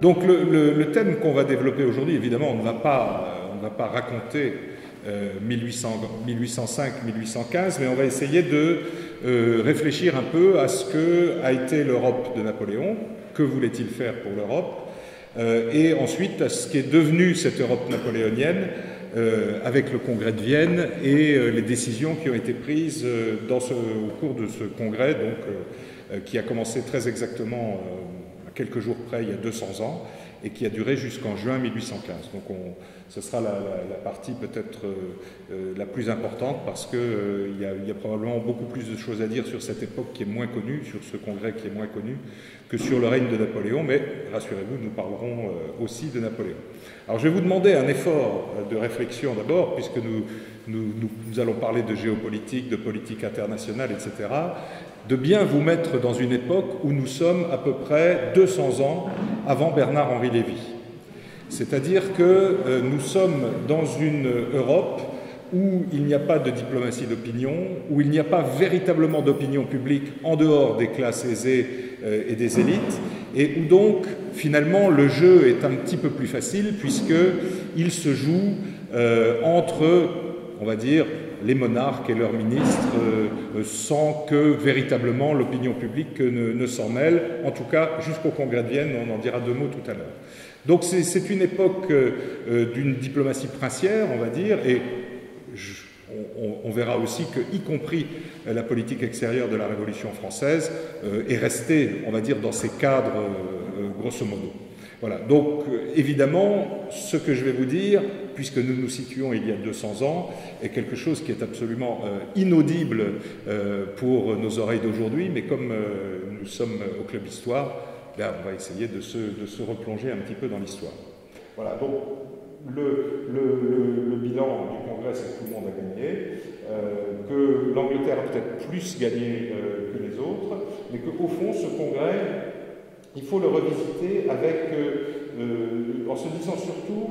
Donc le thème qu'on va développer aujourd'hui, évidemment, on ne va pas raconter 1805-1815, mais on va essayer de réfléchir un peu à ce qu'a été l'Europe de Napoléon, que voulait-il faire pour l'Europe, et ensuite à ce qui est devenu cette Europe napoléonienne avec le congrès de Vienne et les décisions qui ont été prises au cours de ce congrès, donc, qui a commencé très exactement à quelques jours près, il y a 200 ans, et qui a duré jusqu'en juin 1815. Donc ce sera la partie peut-être la plus importante parce qu'il y a probablement beaucoup plus de choses à dire sur cette époque qui est moins connue, sur ce congrès qui est moins connu, que sur le règne de Napoléon, mais rassurez-vous, nous parlerons aussi de Napoléon. Alors je vais vous demander un effort de réflexion d'abord, puisque nous allons parler de géopolitique, de politique internationale, etc., de bien vous mettre dans une époque où nous sommes à peu près 200 ans avant Bernard-Henri Lévy. C'est-à-dire que nous sommes dans une Europe où il n'y a pas de diplomatie d'opinion, où il n'y a pas véritablement d'opinion publique en dehors des classes aisées et des élites, et où donc finalement le jeu est un petit peu plus facile puisqu'il se joue entre, on va dire, les monarques et leurs ministres sans que véritablement l'opinion publique ne s'en mêle, en tout cas jusqu'au congrès de Vienne, on en dira deux mots tout à l'heure. Donc c'est une époque d'une diplomatie princière, on va dire, et on verra aussi que, y compris la politique extérieure de la Révolution française, est restée, on va dire, dans ces cadres, grosso modo. Voilà, donc évidemment, ce que je vais vous dire, puisque nous nous situons il y a 200 ans, est quelque chose qui est absolument inaudible pour nos oreilles d'aujourd'hui, mais comme nous sommes au Club Histoire, ben, on va essayer de se replonger un petit peu dans l'histoire. Voilà, donc le bilan du Congrès, c'est que tout le monde a gagné, que l'Angleterre a peut-être plus gagné que les autres, mais qu'au fond, ce Congrès, il faut le revisiter en se disant surtout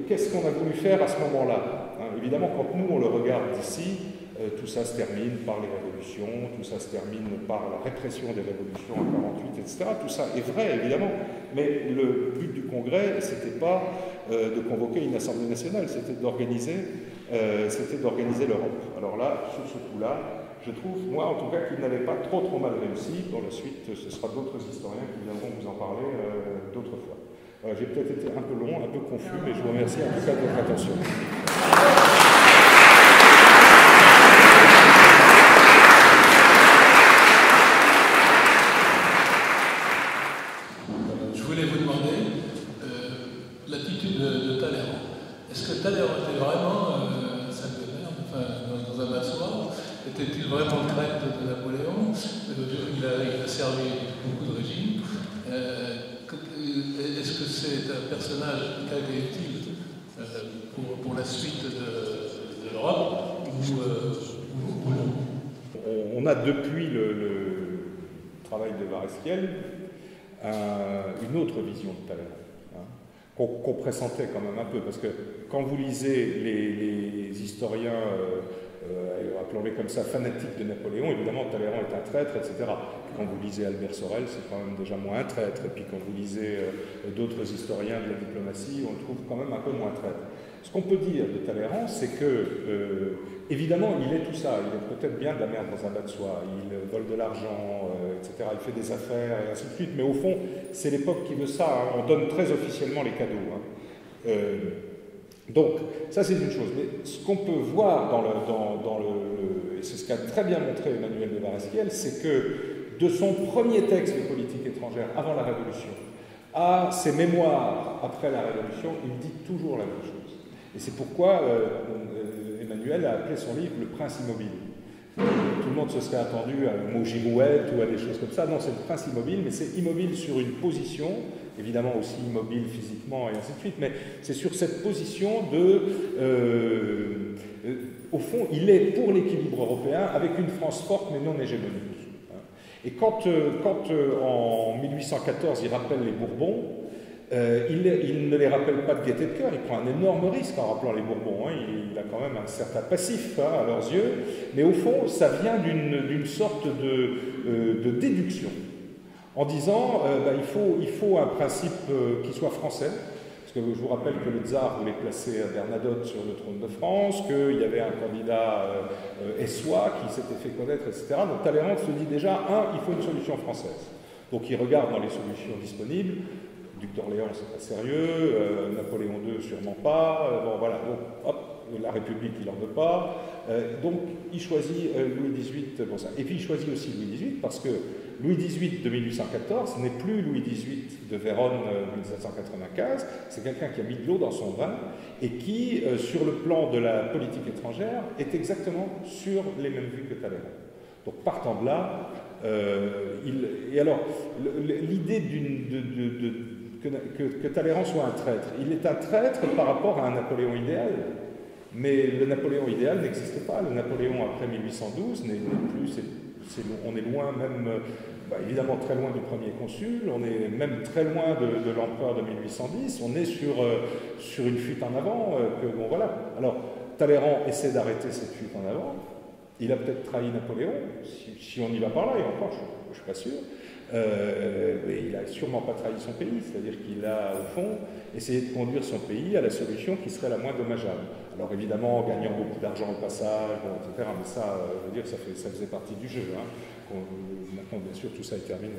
qu'est-ce qu'on a voulu faire à ce moment-là. Évidemment, quand nous, on le regarde d'ici, tout ça se termine par les révolutions, tout ça se termine par la répression des révolutions en 1948, etc. Tout ça est vrai, évidemment, mais le but du Congrès, ce n'était pas de convoquer une Assemblée nationale, c'était d'organiser l'Europe. Alors là, sur ce coup-là, je trouve, moi en tout cas, qu'il n'avait pas trop mal réussi. Dans la suite, ce sera d'autres historiens qui viendront vous en parler d'autres fois. Voilà, j'ai peut-être été un peu long, un peu confus, mais je vous remercie en tout cas de votre attention. Je voulais vous demander l'attitude de Talleyrand. Est-ce que Talleyrand était vraiment salle de merde, enfin, dans un massoir? Était-il vraiment le traître de Napoléon? Il a servi beaucoup de régimes. Est-ce que c'est un personnage très utile pour la suite de l'Europe ou non? On a depuis le travail de Varesquiel une autre vision de Talleyrand, qu'on pressentait quand même un peu, parce que quand vous lisez les historiens appelons-les comme ça, fanatiques de Napoléon, évidemment Talleyrand est un traître, etc. Quand vous lisez Albert Sorel, c'est quand même déjà moins un traître, et puis quand vous lisez d'autres historiens de la diplomatie, on le trouve quand même un peu moins traître. Ce qu'on peut dire de Talleyrand, c'est que, évidemment, il est tout ça, il est peut-être bien de la merde dans un bas de soie, il vole de l'argent, etc., il fait des affaires, et ainsi de suite, mais au fond, c'est l'époque qui veut ça, on donne très officiellement les cadeaux. Donc, ça c'est une chose. Mais ce qu'on peut voir et c'est ce qu'a très bien montré Emmanuel de Varesquiel, c'est que de son premier texte de politique étrangère avant la Révolution à ses mémoires après la Révolution, il dit toujours la même chose. Et c'est pourquoi Emmanuel a appelé son livre Le Prince immobile. Tout le monde se serait attendu à un mot girouette ou à des choses comme ça. Non, c'est le Prince immobile, mais c'est immobile sur une position, évidemment aussi immobile physiquement et ainsi de suite, mais c'est sur cette position au fond, il est pour l'équilibre européen avec une France forte mais non hégémonique. Et quand en 1814 il rappelle les Bourbons, il ne les rappelle pas de gaieté de cœur, il prend un énorme risque en rappelant les Bourbons, il a quand même un certain passif à leurs yeux, mais au fond ça vient d'une sorte de déduction. en disant il faut un principe qui soit français. Parce que je vous rappelle que le tsar voulait placer Bernadotte sur le trône de France, qu'il y avait un candidat essois qui s'était fait connaître, etc. Donc Talleyrand se dit déjà, il faut une solution française. Donc il regarde dans les solutions disponibles. Duc d'Orléans, c'est pas sérieux, Napoléon II, sûrement pas. Bon, voilà, donc, hop, la République, il n'en veut pas. Donc il choisit Louis XVIII pour ça. Et puis il choisit aussi Louis XVIII parce que Louis XVIII de 1814 n'est plus Louis XVIII de Vérone 1795, c'est quelqu'un qui a mis de l'eau dans son vin et qui, sur le plan de la politique étrangère, est exactement sur les mêmes vues que Talleyrand. Donc partant de là, et alors l'idée que Talleyrand soit un traître, il est un traître par rapport à un Napoléon idéal. Mais le Napoléon idéal n'existe pas. Le Napoléon après 1812 n'est plus. On est loin même, évidemment très loin du premier consul, on est même très loin de l'empereur de 1810, on est sur une fuite en avant. Bon, voilà. Alors, Talleyrand essaie d'arrêter cette fuite en avant. Il a peut-être trahi Napoléon, si on y va par là, et encore, je ne suis pas sûr. Mais il n'a sûrement pas trahi son pays, c'est-à-dire qu'il a, au fond, essayé de conduire son pays à la solution qui serait la moins dommageable. Alors évidemment, en gagnant beaucoup d'argent au passage, etc., mais ça, je veux dire, ça faisait partie du jeu. Maintenant, bien sûr, tout ça est terminé.